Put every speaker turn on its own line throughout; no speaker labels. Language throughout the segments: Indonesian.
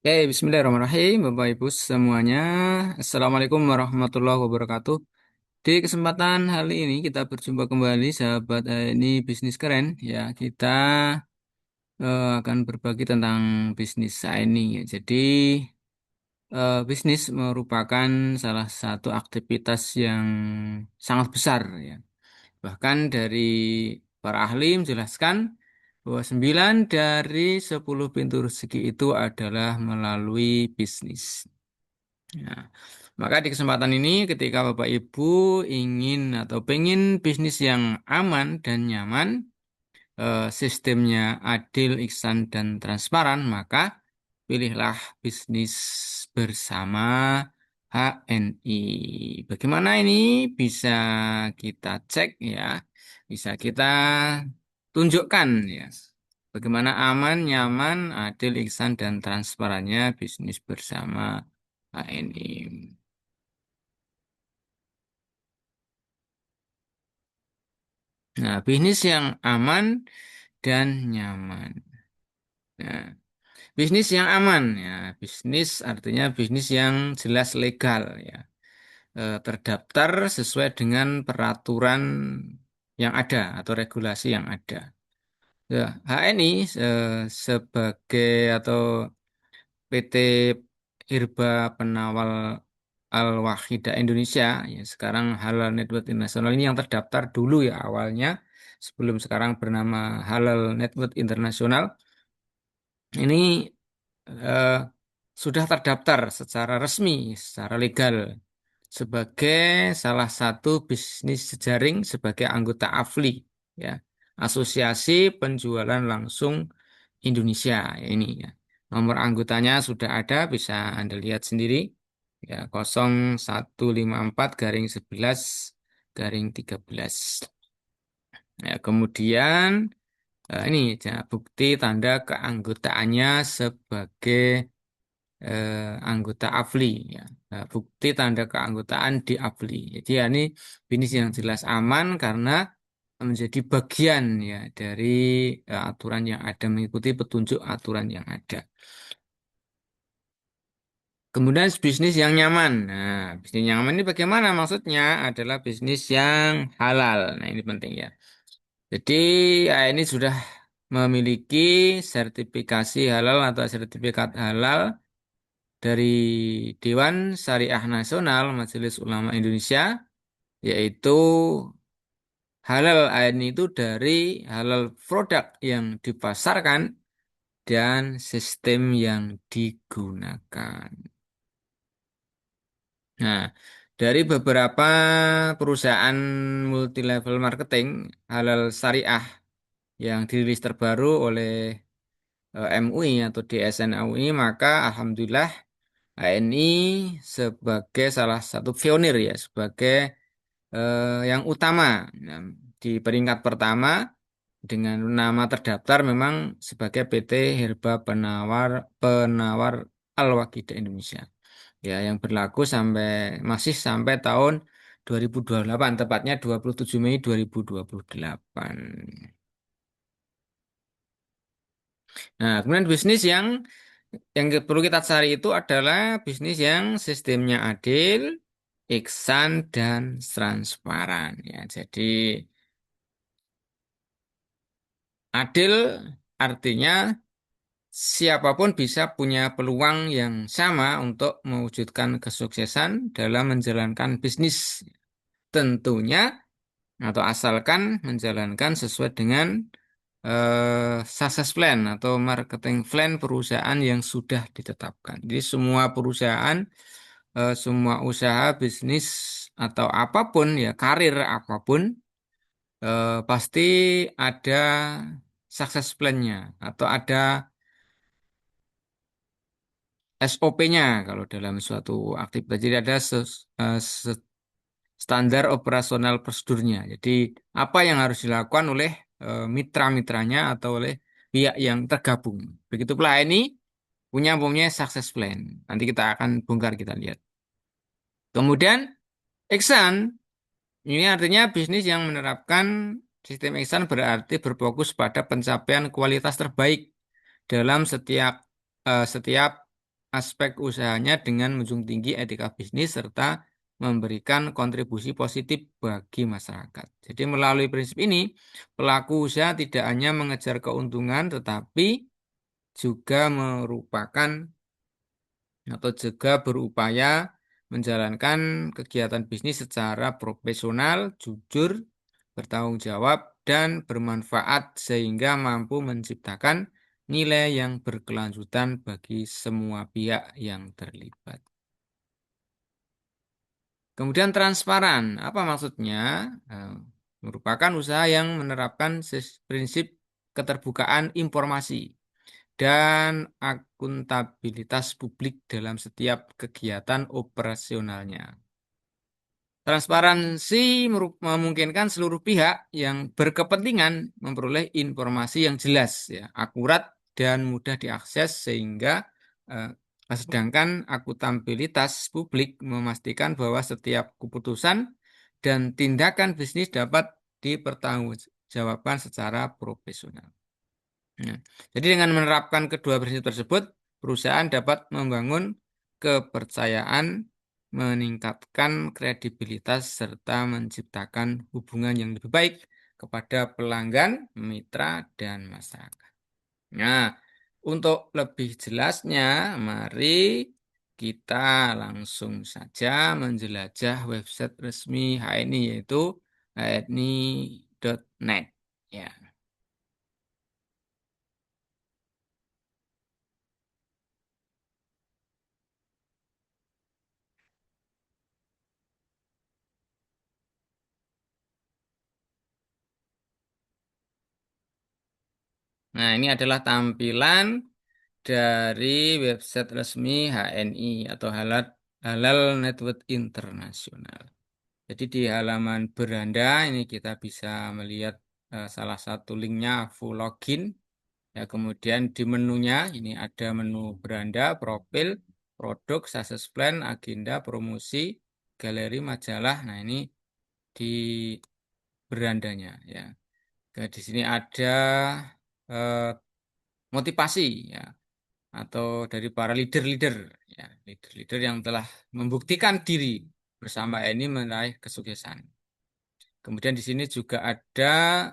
Oke, Bismillahirrahmanirrahim, Bapak Ibu semuanya. Assalamualaikum warahmatullahi wabarakatuh. Di kesempatan kali ini kita berjumpa kembali, sahabat ini bisnis keren. Ya, kita akan berbagi tentang bisnis ini. Ya. Jadi, bisnis merupakan salah satu aktivitas yang sangat besar. Ya. Bahkan dari para ahli menjelaskan bahwa 9 dari 10 pintu rezeki itu adalah melalui bisnis. Nah, maka di kesempatan ini ketika Bapak Ibu ingin atau pengen bisnis yang aman dan nyaman, sistemnya adil, ihsan, dan transparan, maka pilihlah bisnis bersama HNI. Bagaimana ini bisa kita cek ya, bisa kita tunjukkan ya. Bagaimana aman, nyaman, adil, ihsan, dan transparannya bisnis bersama HNI. Nah, bisnis yang aman dan nyaman. Nah, bisnis yang aman ya, bisnis artinya bisnis yang jelas legal ya. Terdaftar sesuai dengan peraturan yang ada atau regulasi yang ada. Ya, HNI sebagai atau PT Hirba Penawal Al-Wahidah Indonesia, ya sekarang Halal Network Internasional ini yang terdaftar dulu ya awalnya, sebelum sekarang bernama Halal Network Internasional. Ini eh, sudah terdaftar secara resmi, secara legal sebagai salah satu bisnis jejaring sebagai anggota AFLI, ya, Asosiasi Penjualan Langsung Indonesia, ya ini ya. Nomor anggotanya sudah ada, bisa Anda lihat sendiri. Ya, 0154 garing 11 garing 13. Ya, kemudian ini ya, bukti tanda keanggotaannya sebagai anggota AFLI ya. Nah, bukti tanda keanggotaan di AFLI. Jadi ya, ini bisnis yang jelas aman karena menjadi bagian ya dari aturan yang ada, mengikuti petunjuk aturan yang ada. Kemudian bisnis yang nyaman. Nah, bisnis yang nyaman ini bagaimana? Maksudnya adalah bisnis yang halal. Nah, ini penting ya. Jadi ini sudah memiliki sertifikasi halal atau sertifikat halal dari Dewan Syariah Nasional Majelis Ulama Indonesia, yaitu halal ini itu dari halal produk yang dipasarkan dan sistem yang digunakan. Nah, dari beberapa perusahaan multi level marketing halal syariah yang dirilis terbaru oleh MUI atau DSN MUI, maka alhamdulillah HNI sebagai salah satu pionir ya, sebagai yang utama. Nah, di peringkat pertama dengan nama terdaftar memang sebagai PT Herba Penawar Al-Waqidah Indonesia. Ya, yang berlaku masih sampai tahun 2028, tepatnya 27 Mei 2028. Nah, kemudian bisnis yang perlu kita cari itu adalah bisnis yang sistemnya adil, ihsan, dan transparan. Ya, jadi adil artinya siapapun bisa punya peluang yang sama untuk mewujudkan kesuksesan dalam menjalankan bisnis. Tentunya atau asalkan menjalankan sesuai dengan success plan atau marketing plan perusahaan yang sudah ditetapkan. Jadi semua perusahaan, semua usaha bisnis atau apapun ya karir apapun pasti ada success plan-nya atau ada SOP-nya kalau dalam suatu aktivitas. Jadi ada standar operasional prosedurnya. Jadi apa yang harus dilakukan oleh mitra-mitranya atau oleh pihak yang tergabung. Begitu pula ini punya success plan. Nanti kita akan bongkar kita lihat. Kemudian Iksan ini artinya bisnis yang menerapkan sistem Iksan berarti berfokus pada pencapaian kualitas terbaik dalam setiap aspek usahanya dengan menjunjung tinggi etika bisnis serta memberikan kontribusi positif bagi masyarakat. Jadi melalui prinsip ini, pelaku usaha tidak hanya mengejar keuntungan tetapi juga merupakan atau juga berupaya menjalankan kegiatan bisnis secara profesional, jujur, bertanggung jawab, dan bermanfaat sehingga mampu menciptakan nilai yang berkelanjutan bagi semua pihak yang terlibat. Kemudian transparan, apa maksudnya? Eh, Merupakan usaha yang menerapkan prinsip keterbukaan informasi dan akuntabilitas publik dalam setiap kegiatan operasionalnya. Transparansi memungkinkan seluruh pihak yang berkepentingan memperoleh informasi yang jelas, ya, akurat dan mudah diakses sehingga eh, sedangkan akuntabilitas publik memastikan bahwa setiap keputusan dan tindakan bisnis dapat dipertanggungjawabkan secara profesional. Nah, jadi dengan menerapkan kedua prinsip tersebut, perusahaan dapat membangun kepercayaan, meningkatkan kredibilitas, serta menciptakan hubungan yang lebih baik kepada pelanggan, mitra, dan masyarakat. Nah, untuk lebih jelasnya, mari kita langsung saja menjelajah website resmi HNI yaitu hni.net. Ya. Nah, ini adalah tampilan dari website resmi HNI atau Halal Network Internasional. Jadi di halaman beranda ini kita bisa melihat salah satu linknya full login. Ya, kemudian di menunya ini ada menu beranda, profil, produk, success plan, agenda, promosi, galeri, majalah. Nah, ini di berandanya ya. Di sini ada eh, motivasi ya atau dari para leader-leader ya, leader-leader yang telah membuktikan diri bersama ini meraih kesuksesan. Kemudian di sini juga ada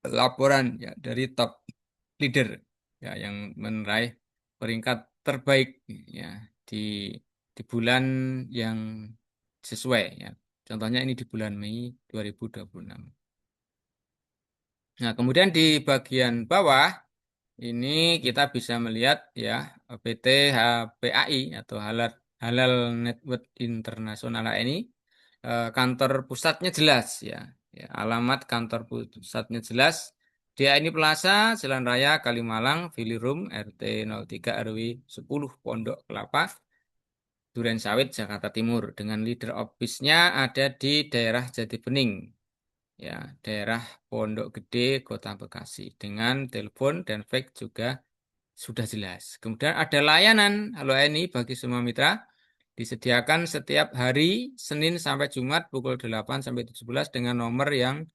laporan ya dari top leader ya yang meraih peringkat terbaik ya di di bulan yang sesuai ya. Contohnya ini di bulan Mei 2026. Nah, kemudian di bagian bawah ini kita bisa melihat ya PT HPAI atau Halal Network Internasional ini kantor pusatnya jelas ya. Ya, alamat kantor pusatnya jelas. DAI Plaza, Jalan Raya Kalimalang, Vilirum, RT 03 RW 10 Pondok Kelapa, Duren Sawit, Jakarta Timur. Dengan leader office-nya ada di daerah Jati Bening, ya, daerah Pondok Gede, Kota Bekasi. Dengan telepon dan fax juga sudah jelas. Kemudian ada layanan Halo ANI bagi semua mitra. Disediakan setiap hari Senin sampai Jumat pukul 8 sampai 17 dengan nomor yang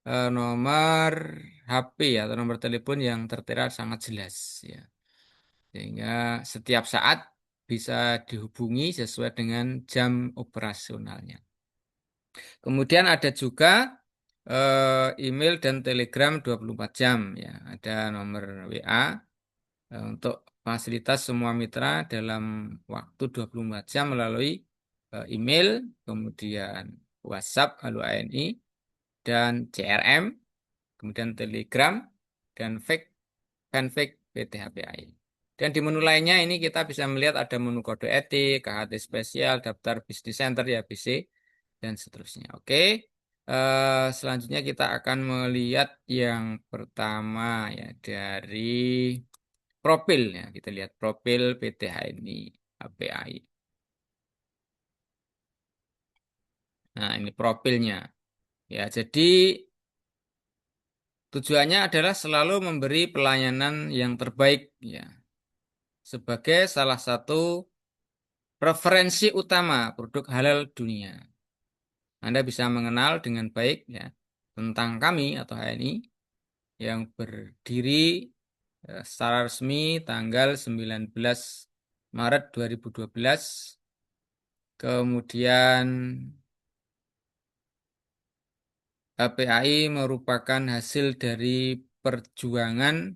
nomor HP atau nomor telepon yang tertera sangat jelas ya. Sehingga setiap saat bisa dihubungi sesuai dengan jam operasionalnya. Kemudian ada juga email dan telegram 24 jam ya. Ada nomor WA untuk fasilitas semua mitra dalam waktu 24 jam melalui email, kemudian WhatsApp Halo ANI dan CRM, kemudian Telegram dan fanpage PT HPAI. Dan di menu lainnya ini kita bisa melihat ada menu kode etik, KHT spesial, daftar bisnis center ya BC dan seterusnya. Oke. Selanjutnya kita akan melihat yang pertama ya dari profil ya. Kita lihat profil PT HNI HPAI. Nah, ini profilnya. Ya, jadi tujuannya adalah selalu memberi pelayanan yang terbaik ya sebagai salah satu referensi utama produk halal dunia. Anda bisa mengenal dengan baik ya tentang kami atau HNI yang berdiri secara resmi tanggal 19 Maret 2012. Kemudian HPAI merupakan hasil dari perjuangan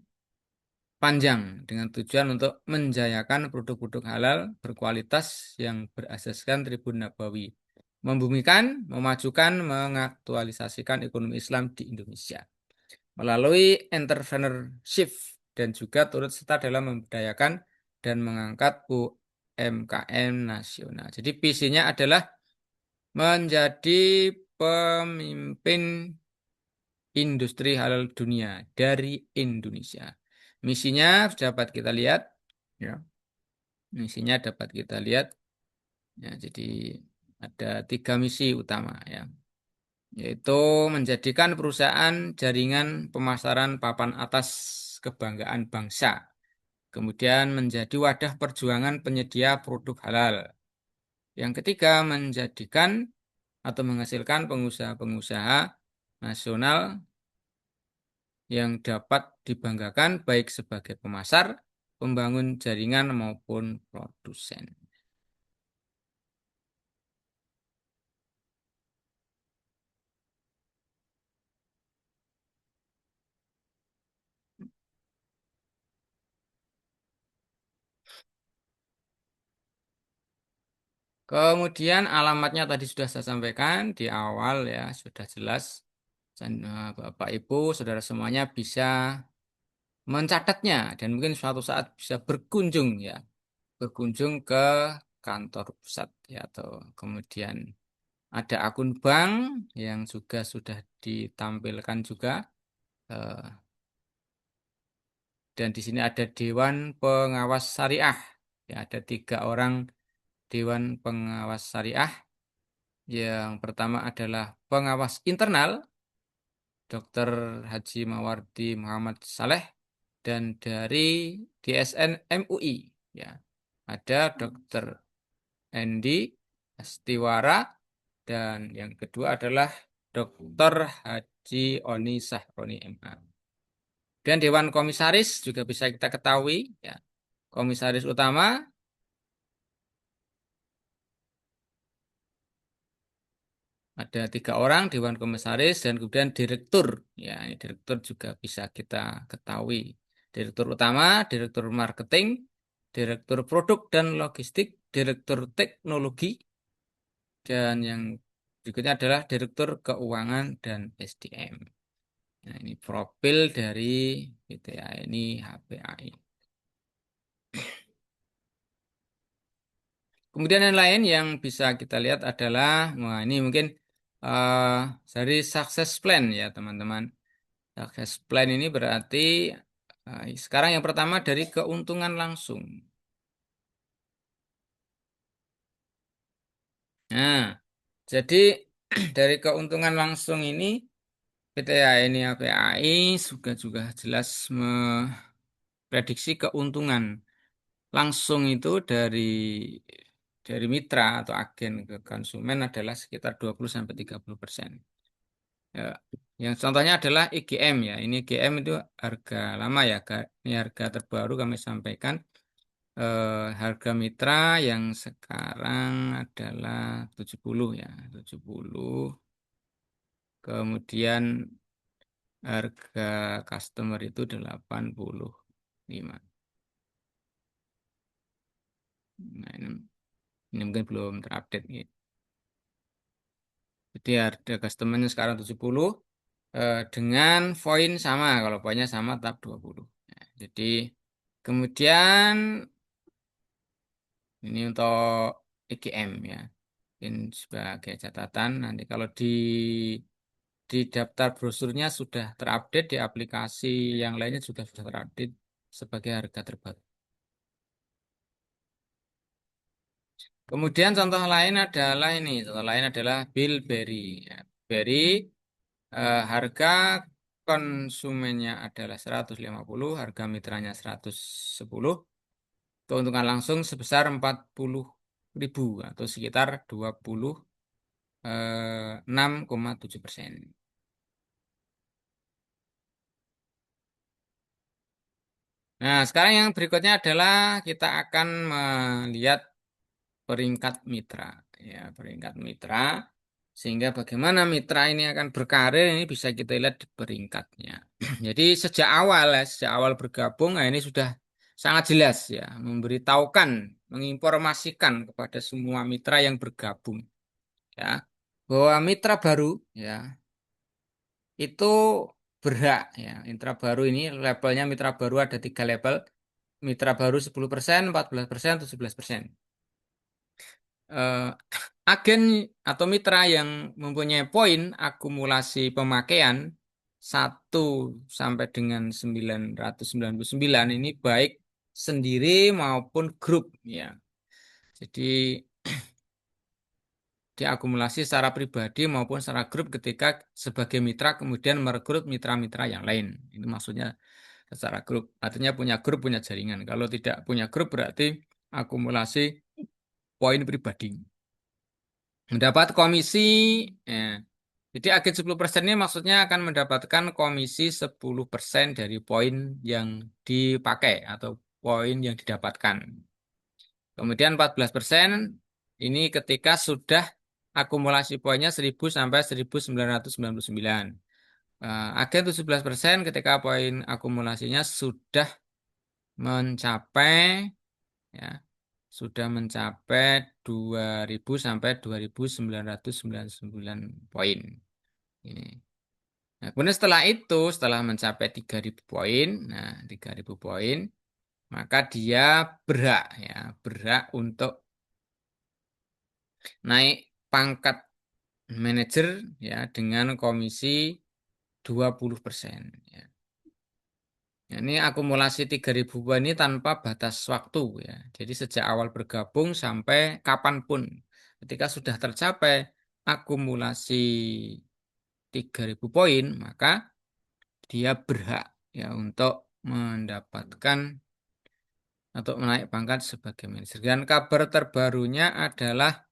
panjang dengan tujuan untuk menjayakan produk-produk halal berkualitas yang berasaskan Tribun Nabawi, membumikan, memajukan, mengaktualisasikan ekonomi Islam di Indonesia melalui entrepreneurship dan juga turut serta dalam memberdayakan dan mengangkat UMKM nasional. Jadi visinya adalah menjadi pemimpin industri halal dunia dari Indonesia. Misinya dapat kita lihat, ya. Misinya dapat kita lihat, ya. Jadi ada 3 misi utama, ya, yaitu menjadikan perusahaan jaringan pemasaran papan atas kebanggaan bangsa, kemudian menjadi wadah perjuangan penyedia produk halal. Yang ketiga, menjadikan atau menghasilkan pengusaha-pengusaha nasional yang dapat dibanggakan baik sebagai pemasar, pembangun jaringan maupun produsen. Kemudian alamatnya tadi sudah saya sampaikan di awal, ya, sudah jelas. Dan Bapak Ibu, saudara semuanya bisa mencatatnya dan mungkin suatu saat bisa berkunjung, ya, berkunjung ke kantor pusat, ya, atau kemudian ada akun bank yang juga sudah ditampilkan juga. eh, Dan di sini ada Dewan Pengawas Syariah. Ya, ada 3 orang Dewan Pengawas Syariah. Yang pertama adalah pengawas internal, Dr. Haji Mawardi Muhammad Saleh, dan dari DSN MUI. Ya, ada Dr. Endi Astiwara, dan yang kedua adalah Dr. Haji Oni Sahroni MA. Dan Dewan Komisaris juga bisa kita ketahui, ya. Komisaris utama ada 3 orang Dewan Komisaris dan kemudian direktur. Ya, ini direktur juga bisa kita ketahui. Direktur utama, direktur marketing, direktur produk dan logistik, direktur teknologi, dan yang berikutnya adalah direktur keuangan dan SDM. Nah, ini profil dari PTA ini HPAI. Kemudian yang lain yang bisa kita lihat adalah, wah, ini mungkin eh, dari success plan, ya, teman-teman. Success plan ini berarti sekarang yang pertama dari keuntungan langsung. Nah, jadi dari keuntungan langsung ini PTA ini APAI juga jelas memprediksi keuntungan langsung itu dari mitra atau agen ke konsumen adalah sekitar 20-30%. Ya, yang contohnya adalah IGM, ya. Ini IGM itu harga lama, ya. Ini harga terbaru kami sampaikan. Harga mitra yang sekarang adalah 70, ya. 70. Kemudian harga customer itu 85. Nah, ini mungkin belum terupdate, gitu. Jadi harga customernya sekarang 70, dengan poin sama. Kalau poinnya sama tetap 20. Nah, jadi kemudian ini untuk EGM, ya. Mungkin sebagai catatan nanti kalau di daftar brosurnya sudah terupdate, di aplikasi yang lainnya juga sudah terupdate sebagai harga terbaru. Kemudian contoh lain adalah Bilberry. Ya. Berry, harga konsumennya adalah 150, harga mitranya 110, keuntungan langsung sebesar 40.000 atau sekitar 26,7%. Nah, sekarang yang berikutnya adalah kita akan melihat peringkat mitra. Ya, peringkat mitra. Sehingga bagaimana mitra ini akan berkarir ini bisa kita lihat di peringkatnya. Jadi sejak awal ya, sejak awal bergabung, nah ini sudah sangat jelas ya, memberitahukan, menginformasikan kepada semua mitra yang bergabung ya, bahwa mitra baru ya itu berhak ya. Mitra baru ini levelnya mitra baru ada 3 level. Mitra baru 10%, 14%, 17%. Eh, agen atau mitra yang mempunyai poin akumulasi pemakaian 1 sampai dengan 999 ini baik sendiri maupun grup ya. Jadi diakumulasi secara pribadi maupun secara grup ketika sebagai mitra kemudian merekrut mitra-mitra yang lain. Itu maksudnya secara grup. Artinya punya grup, punya jaringan. Kalau tidak punya grup berarti akumulasi poin pribadi. Mendapat komisi, ya. Jadi agen 10% ini maksudnya akan mendapatkan komisi 10% dari poin yang dipakai atau poin yang didapatkan. Kemudian 14% ini ketika sudah akumulasi poinnya 1000 sampai 1999. Agen 17% ketika poin akumulasinya sudah mencapai ya, sudah mencapai 2000 sampai 2999 poin. Ini. Nah, kemudian setelah itu, setelah mencapai 3000 poin, nah 3000 poin, maka dia berhak ya, berhak untuk naik pangkat manajer ya dengan komisi 20%. Ya. Ya, ini akumulasi 3000 poin ini tanpa batas waktu ya. Jadi sejak awal bergabung sampai kapanpun. Ketika sudah tercapai akumulasi 3000 poin, maka dia berhak ya untuk mendapatkan atau menaik pangkat sebagai manajer. Dan kabar terbarunya adalah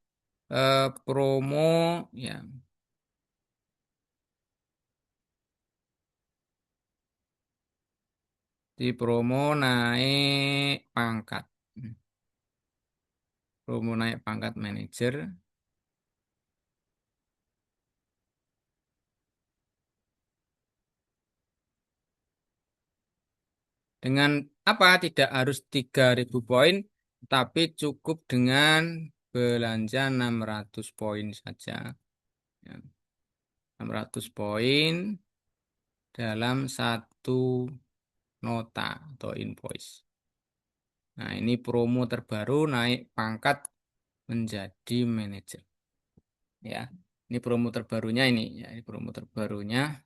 promo ya, di promo naik pangkat. Promo naik pangkat manajer dengan apa? Tidak harus 3000 poin, tapi cukup dengan belanja 600 poin saja. Ya, 600 poin dalam satu nota atau invoice. Nah, ini promo terbaru naik pangkat menjadi manajer. Ya, ini promo terbarunya ini. Ya, ini promo terbarunya.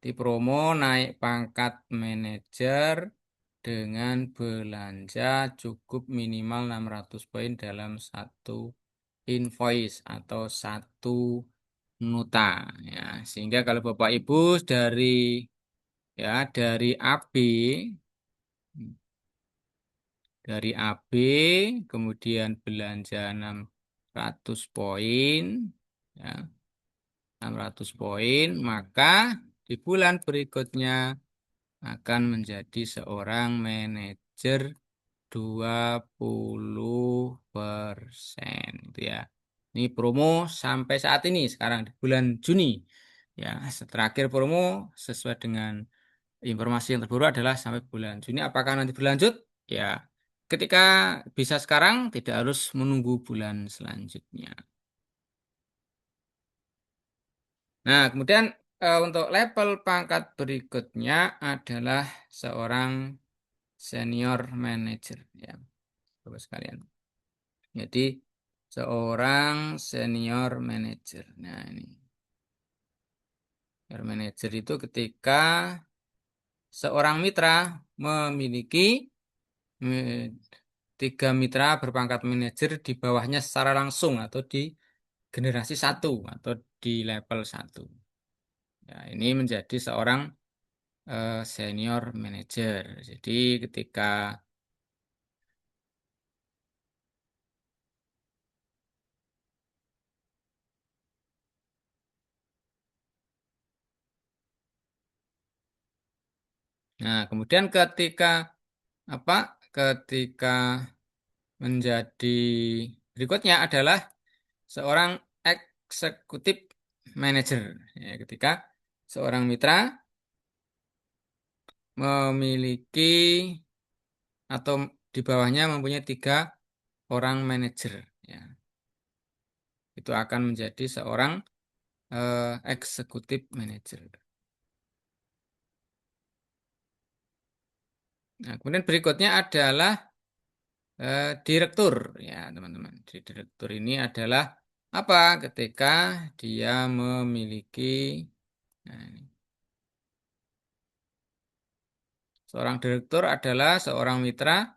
Di promo naik pangkat manajer dengan belanja cukup minimal 600 poin dalam satu invoice atau satu nota. Ya, sehingga kalau Bapak Ibu dari AB AB kemudian belanja 600 poin ya 600 poin maka di bulan berikutnya akan menjadi seorang manajer 20% itu ya. Ini promo sampai saat ini sekarang di bulan Juni. Ya, terakhir promo sesuai dengan informasi yang terbaru adalah sampai bulan Juni. Apakah nanti berlanjut? Ya, ketika bisa sekarang tidak harus menunggu bulan selanjutnya. Nah, kemudian untuk level pangkat berikutnya adalah seorang senior manager ya, Bapak sekalian. Jadi seorang senior manager. Nah, ini senior manager itu ketika seorang mitra memiliki eh, 3 mitra berpangkat manajer di bawahnya secara langsung atau di generasi satu atau di level satu. Ya, ini menjadi seorang senior manager. Jadi ketika kemudian ketika apa ketika menjadi berikutnya adalah seorang eksekutif manager. Ya, ketika seorang mitra memiliki atau di bawahnya mempunyai tiga orang manajer, ya, itu akan menjadi seorang eksekutif manager. Nah, kemudian berikutnya adalah direktur, ya teman-teman. Direktur ini adalah apa? Ketika dia memiliki, nah, ini. Seorang direktur adalah seorang mitra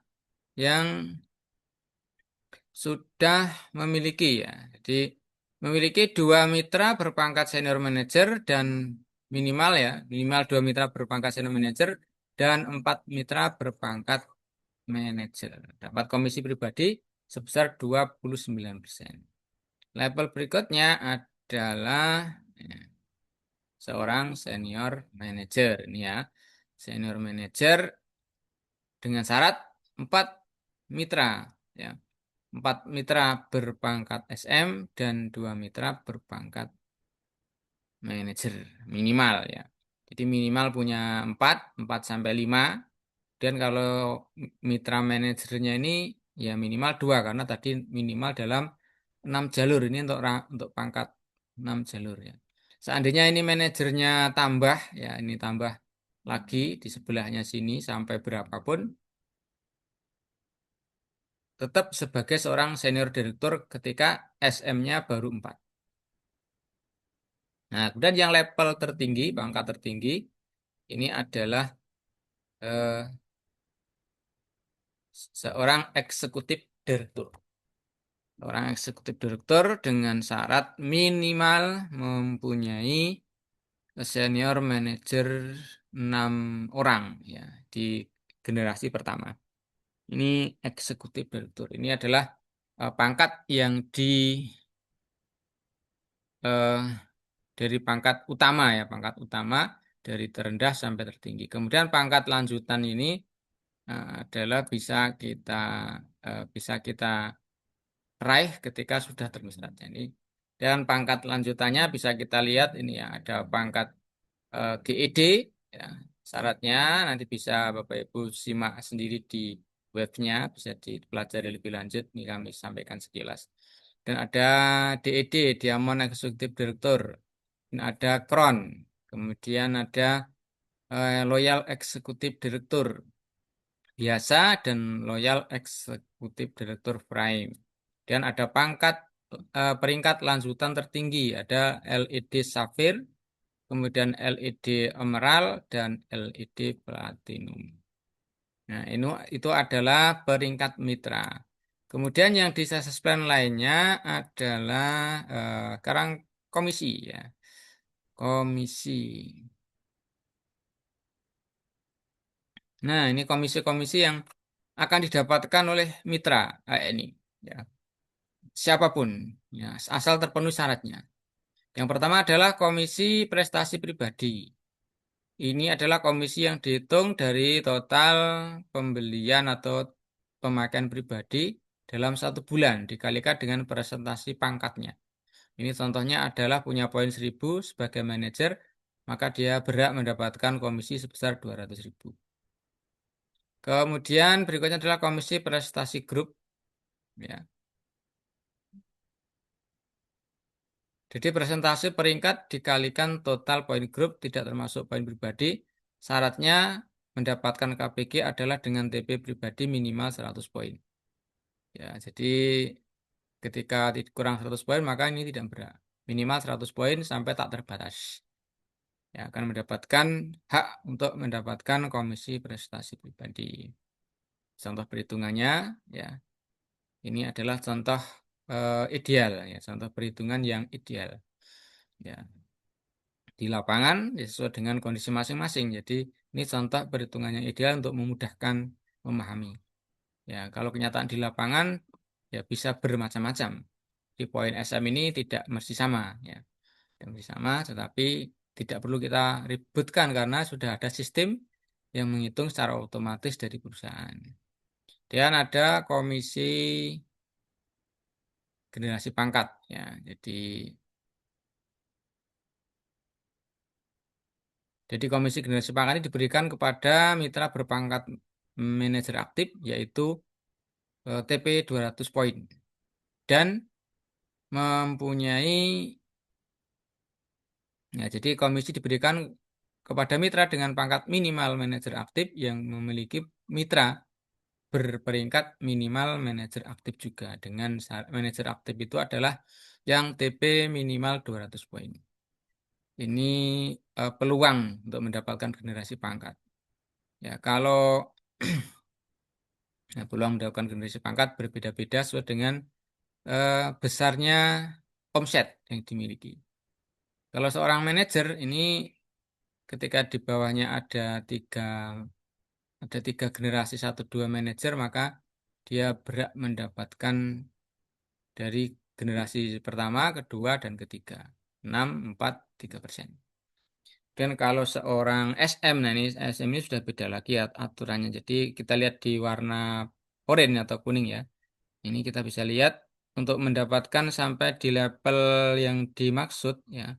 yang sudah memiliki, ya. Jadi memiliki dua mitra berpangkat senior manager dan minimal, ya, minimal dua mitra berpangkat senior manager dan empat mitra berpangkat manajer. Dapat komisi pribadi sebesar 29%. Level berikutnya adalah, ya, seorang senior manager. Ini, ya, senior manager dengan syarat empat mitra, ya. Empat mitra berpangkat SM dan dua mitra berpangkat manajer minimal, ya. Jadi minimal punya empat sampai lima. Dan kalau mitra manajernya ini ya minimal dua karena tadi minimal dalam 6 jalur ini untuk pangkat 6 jalur, ya. Seandainya ini manajernya tambah, ya, ini tambah lagi di sebelahnya sini sampai berapapun tetap sebagai seorang senior direktur ketika SM-nya baru 4. Nah, kemudian yang level tertinggi, pangkat tertinggi ini adalah eh, seorang eksekutif direktur. Seorang eksekutif direktur dengan syarat minimal mempunyai senior manager 6 orang, ya, di generasi pertama. Ini eksekutif direktur. Ini adalah pangkat yang eh, dari pangkat utama, ya, pangkat utama dari terendah sampai tertinggi. Kemudian pangkat lanjutan ini adalah bisa kita raih ketika sudah tertulis syaratnya ini. Dan pangkat lanjutannya bisa kita lihat ini, ya, ada pangkat GED, ya. Syaratnya nanti bisa Bapak Ibu simak sendiri di webnya, bisa dipelajari lebih lanjut. Ini kami sampaikan sekilas. Dan ada DED, Diamond Executive Director. Dan ada Crown. Kemudian ada Loyal Executive Director biasa dan Loyal Executive Director Prime. Dan ada pangkat peringkat lanjutan tertinggi, ada LED Sapphire, kemudian LED Emerald dan LED Platinum. Nah, itu adalah peringkat mitra. Kemudian yang di success plan lainnya adalah sekarang komisi, ya. Komisi. Nah, ini komisi-komisi yang akan didapatkan oleh mitra ini, ya. Siapapun, ya, asal terpenuhi syaratnya. Yang pertama adalah komisi prestasi pribadi. Ini adalah komisi yang dihitung dari total pembelian atau pemakaian pribadi dalam 1 bulan dikalikan dengan presentasi pangkatnya. Ini contohnya adalah punya poin 1.000 sebagai manajer, maka dia berhak mendapatkan komisi sebesar 200.000. Kemudian berikutnya adalah komisi prestasi grup, ya. Jadi presentasi peringkat dikalikan total poin grup tidak termasuk poin pribadi. Syaratnya mendapatkan KPG adalah dengan TP pribadi minimal 100 poin. Ya, jadi ketika kurang 100 poin maka ini tidak berat. Minimal 100 poin sampai tak terbatas. Ya, akan mendapatkan hak untuk mendapatkan komisi prestasi pribadi. Contoh perhitungannya, ya, ini adalah contoh ideal, ya, contoh perhitungan yang ideal. Ya, di lapangan ya, sesuai dengan kondisi masing-masing. Jadi ini contoh perhitungan yang ideal untuk memudahkan memahami. Ya, kalau kenyataan di lapangan ya bisa bermacam-macam. Di poin SM ini tidak mesti sama, ya. Tidak mesti sama, tetapi tidak perlu kita ributkan karena sudah ada sistem yang menghitung secara otomatis dari perusahaan. Dan ada komisi generasi pangkat ya. Jadi komisi generasi pangkat ini diberikan kepada mitra berpangkat manajer aktif yaitu TP 200 poin dan mempunyai ya, jadi komisi diberikan kepada mitra dengan pangkat minimal manajer aktif yang memiliki mitra berperingkat minimal manajer aktif juga dengan manajer aktif itu adalah yang TP minimal 200 poin. Ini peluang untuk mendapatkan generasi pangkat. Ya, kalau peluang mendapatkan generasi pangkat berbeda-beda sesuai dengan besarnya omset yang dimiliki. Kalau seorang manajer ini ketika di bawahnya ada tiga generasi satu dua manajer maka dia berhak mendapatkan dari generasi pertama, kedua, dan ketiga 6, 4, 3%. Dan kalau seorang SM, nah ini SM ini sudah beda lagi aturannya. Jadi kita lihat di warna oranye atau kuning ya. Ini kita bisa lihat untuk mendapatkan sampai di level yang dimaksud ya.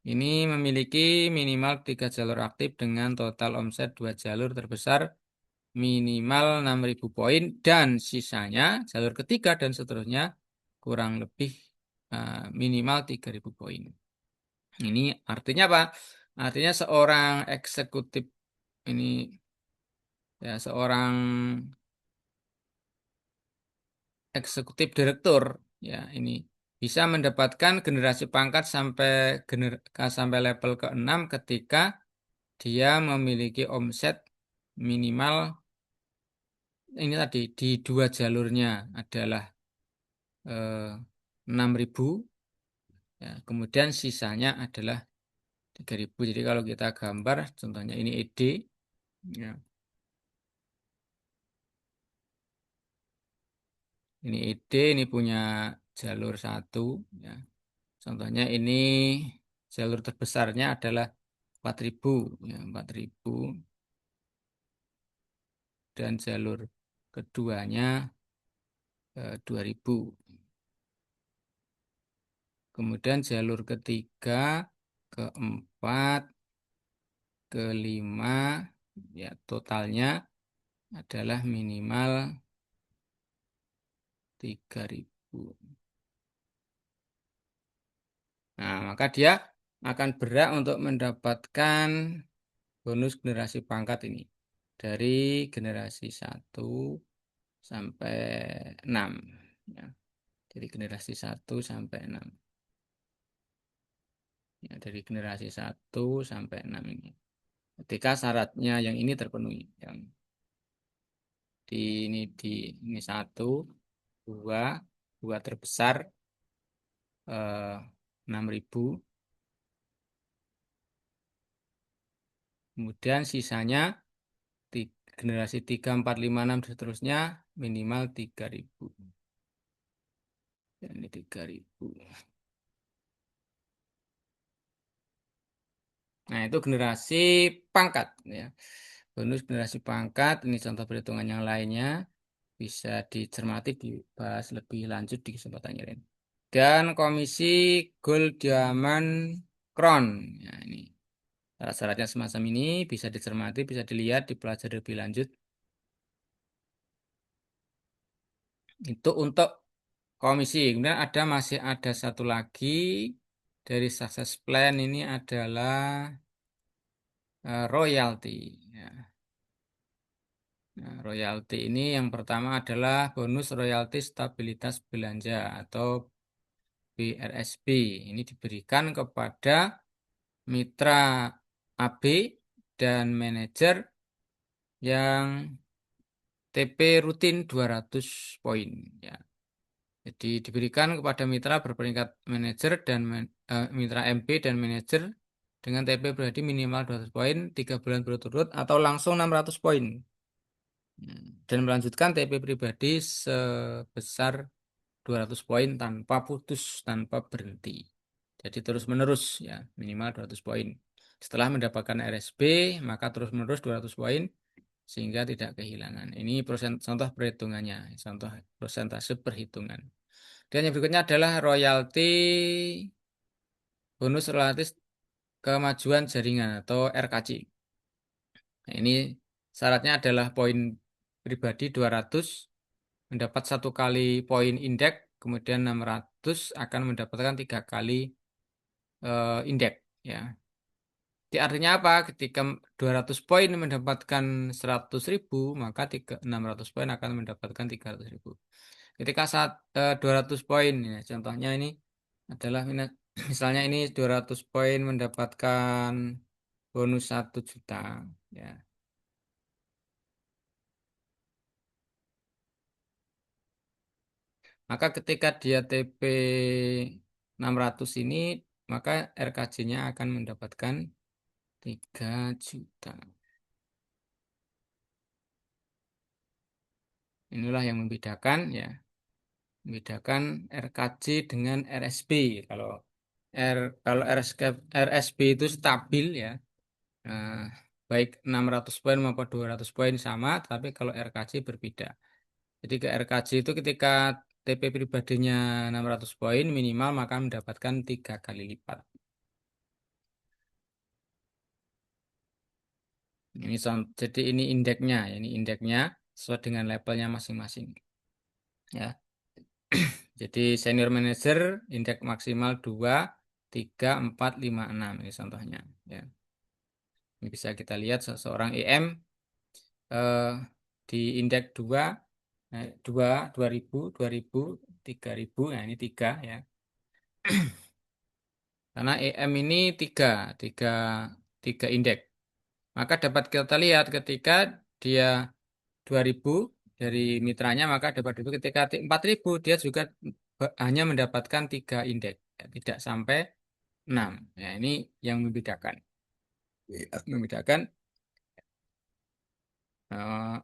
Ini memiliki minimal 3 jalur aktif dengan total omset 2 jalur terbesar minimal 6.000 poin dan sisanya jalur ketiga dan seterusnya kurang lebih minimal 3.000 poin. Ini artinya apa? Artinya seorang eksekutif ini ya seorang eksekutif direktur ya ini bisa mendapatkan generasi pangkat sampai level ke-6 ketika dia memiliki omset minimal ini tadi di dua jalurnya adalah 6.000 ya, kemudian sisanya adalah 3.000. Jadi kalau kita gambar contohnya ini ED ya, ini ED ini punya jalur satu ya. Contohnya ini jalur terbesarnya adalah 4.000 ya, 4.000 dan jalur keduanya 2.000. Kemudian jalur ketiga, keempat, kelima ya totalnya adalah minimal 3.000. Nah, maka dia akan berhak untuk mendapatkan bonus generasi pangkat ini dari generasi satu sampai 6 ya. Dari generasi satu sampai 6 ya, dari generasi satu sampai 6 ini. Ketika syaratnya yang ini terpenuhi, yang di ini satu, dua, dua terbesar 6.000, kemudian sisanya generasi 3, 4, 5, 6 dan seterusnya minimal 3.000. Dan ini 3.000. Nah, itu generasi pangkat ya. Bonus generasi pangkat ini contoh perhitungan yang lainnya bisa dicermati dibahas lebih lanjut di kesempatan yang lain. Dan komisi Gold Diamond Crown. Ya, ini syarat-syaratnya semacam ini bisa dicermati, bisa dilihat, dipelajari lebih lanjut. Itu untuk komisi. Kemudian masih ada satu lagi dari success plan ini adalah royalti. Ya. Nah, royalti ini yang pertama adalah bonus royalti stabilitas belanja atau BRSB. Ini diberikan kepada mitra AB dan manajer yang TP rutin 200 poin. Ya. Jadi diberikan kepada mitra berperingkat manajer dan mitra MP dan manajer dengan TP pribadi minimal 200 poin, 3 bulan berturut-turut atau langsung 600 poin. Dan melanjutkan TP pribadi sebesar 200 poin tanpa putus, tanpa berhenti. Jadi terus-menerus ya, minimal 200 poin. Setelah mendapatkan RSB, maka terus-menerus 200 poin sehingga tidak kehilangan. Ini contoh perhitungannya, contoh persentase perhitungan. Dan yang berikutnya adalah royalti bonus relatif kemajuan jaringan atau RKC. Nah, ini syaratnya adalah poin pribadi 200 mendapat satu kali poin indeks, kemudian 600 akan mendapatkan tiga kali indeks. Ya. Jadi artinya apa? Ketika 200 poin mendapatkan 100.000, maka 600 poin akan mendapatkan 300.000. Ketika 200 poin, ya, contohnya ini adalah misalnya ini 200 poin mendapatkan bonus 1 juta. Ya. Maka ketika dia TP 600 ini, maka RKJ-nya akan mendapatkan 3 juta. Inilah yang membedakan ya, membedakan RKJ dengan RSB. Kalau kalau RSB itu stabil ya, eh, baik 600 poin maupun 200 poin sama, tapi kalau RKJ berbeda. Jadi ke RKJ itu ketika TP pribadinya 600 poin minimal maka mendapatkan tiga kali lipat. Jadi ini indeksnya, ini indeksnya sesuai dengan levelnya masing-masing. Ya, jadi senior manager indeks maksimal 2, 3, 4, 5, 6 ini contohnya. Ya, ini bisa kita lihat seseorang EM eh, di indeks 2, 2, 2000, 2000, 3000, nah ini 3 ya. Karena EM ini 3, 3, 3 indeks. Maka dapat kita lihat ketika dia 2000 dari mitranya maka dapat itu ketika 4000 dia juga hanya mendapatkan 3 indeks, ya, tidak sampai 6. Ya, ini yang membedakan. Membedakan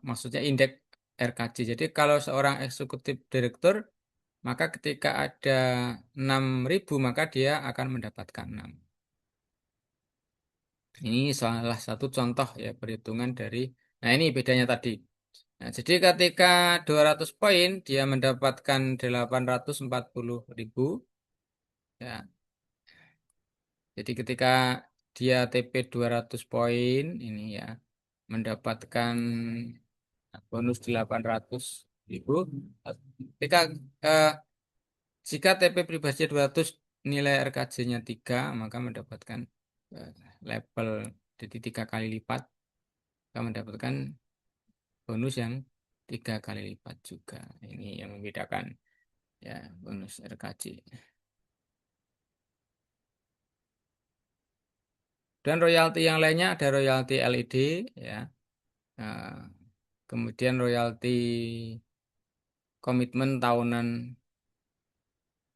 maksudnya indeks RKJ. Jadi kalau seorang eksekutif direktur maka ketika ada 6000 maka dia akan mendapatkan 6. Ini salah satu contoh ya perhitungan dari, nah ini bedanya tadi. Nah, jadi ketika 200 poin dia mendapatkan 840.000 ya. Jadi ketika dia TP 200 poin ini ya mendapatkan bonus 800.000. Ketika eh, jika TP pribadi 200 nilai RKJ-nya 3 maka mendapatkan eh, level jadi 3 kali lipat akan mendapatkan bonus yang 3 kali lipat juga. Ini yang membedakan ya bonus RKJ. Dan royalti yang lainnya ada royalti LED ya. Nah, kemudian royalti komitmen tahunan,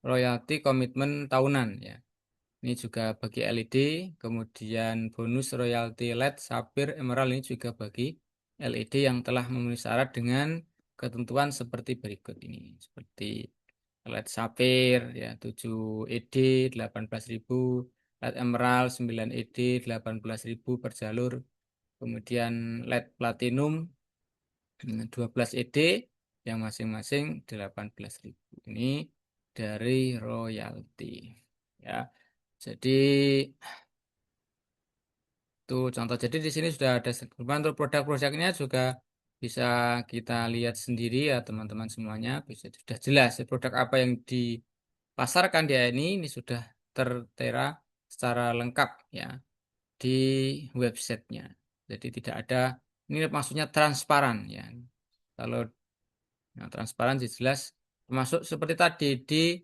royalti komitmen tahunan ya. Ini juga bagi LED, kemudian bonus royalti LED, Sapphire, Emerald ini juga bagi LED yang telah memenuhi syarat dengan ketentuan seperti berikut ini. Seperti LED Sapphire ya 7 ED 18.000, LED Emerald 9 ED 18.000 per jalur, kemudian LED Platinum 12 ED yang masing-masing 18.000. Ini dari royalti ya. Jadi itu contoh. Jadi di sini sudah ada untuk produk-produknya juga bisa kita lihat sendiri ya teman-teman semuanya. Bisa sudah jelas ya, produk apa yang dipasarkan dia ini sudah tertera secara lengkap ya di websitenya. Jadi tidak ada, ini maksudnya transparan ya. Kalau transparan jelas termasuk seperti tadi di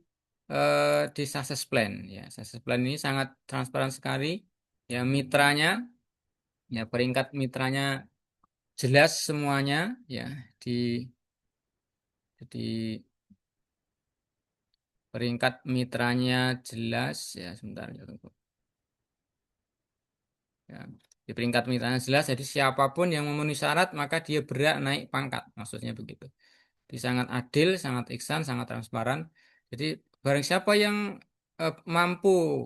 success plan ya. Success plan ini sangat transparan sekali ya, mitranya ya, peringkat mitranya jelas semuanya ya, di jadi peringkat mitranya jelas ya, sebentar ya, tunggu. Ya, di peringkat mitranya jelas, jadi siapapun yang memenuhi syarat maka dia berhak naik pangkat, maksudnya begitu. Jadi sangat adil, sangat ihsan, sangat transparan. Jadi barang siapa yang mampu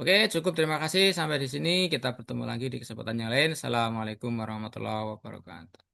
Oke, cukup terima kasih sampai di sini. Kita bertemu lagi di kesempatan yang lain. Assalamualaikum warahmatullahi wabarakatuh.